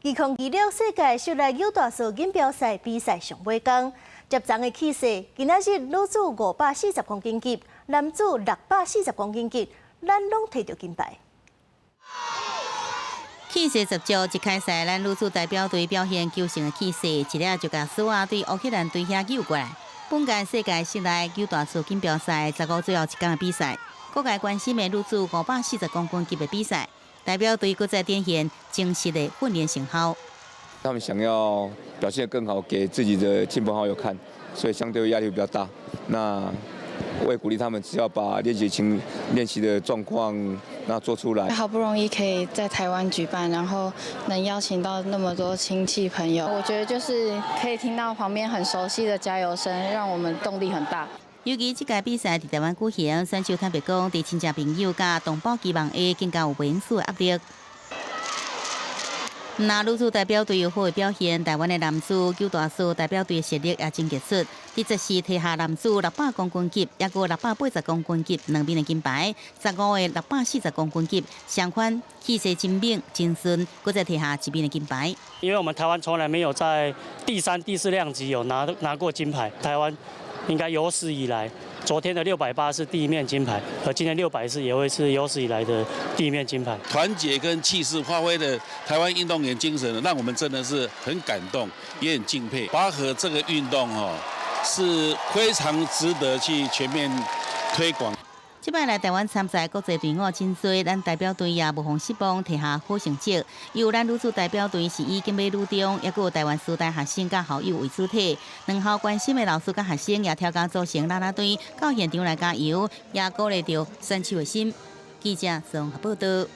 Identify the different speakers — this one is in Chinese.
Speaker 1: 2026世界室內柔大賽錦標賽比賽上尾天，接掌的氣勢，今仔日女子540公斤級、男子640公斤級，咱攏摕到金牌。
Speaker 2: 氣勢十足，一開賽，咱女子代表隊表現求勝的氣勢，一粒就甲蘇瓦隊烏克蘭隊遐救過來。本屆世界室內柔大賽錦標賽15最後一天的比賽，各界關心的女子540公斤級的比賽。 代表隊擱再展現精實的訓練成效。
Speaker 3: 他們想要表現得更好，給自己的親朋好友看，所以相對壓力比較大。那我也鼓勵他們，只要把練習的狀況做出來。
Speaker 4: 好不容易可以在台灣舉辦，然後能邀請到那麼多親戚朋友，我覺得就是可以聽到旁邊很熟悉的加油聲，讓我們動力很大。
Speaker 2: 尤其這屆比賽佇台灣舉行，選手坦白講，對親戚朋友甲同胞期望會更加有懸殊的壓力。那女子代表隊有好的表現，台灣的男子柔大賽代表隊實力也真傑出。第一是摕下男子600公斤級，也有680公斤級兩面的金牌，15個640公斤級，相反氣勢真猛真順，擱再摕下一面的金牌。
Speaker 5: 因為我們台灣從來沒有在第3、第4量級有拿過金牌，台灣。 應該有史以來，昨天的680是第一面金牌，而今天640也會是有史以來的第一面金牌。
Speaker 6: 團結跟氣勢發揮的台灣運動員精神，讓我們真的是很感動，也很敬佩。拔河這個運動是非常值得去全面推廣。
Speaker 2: 這擺來台灣參賽國際隊伍真多，咱代表隊也無妨失望，摕下好成績。有咱女子代表隊是以景美女中，也有台灣師大學生甲校友為主體，兩校關心的老師甲學生也跳甲組成啦啦隊，到現場來加油，也鼓勵着選手的心。記者綜合報道。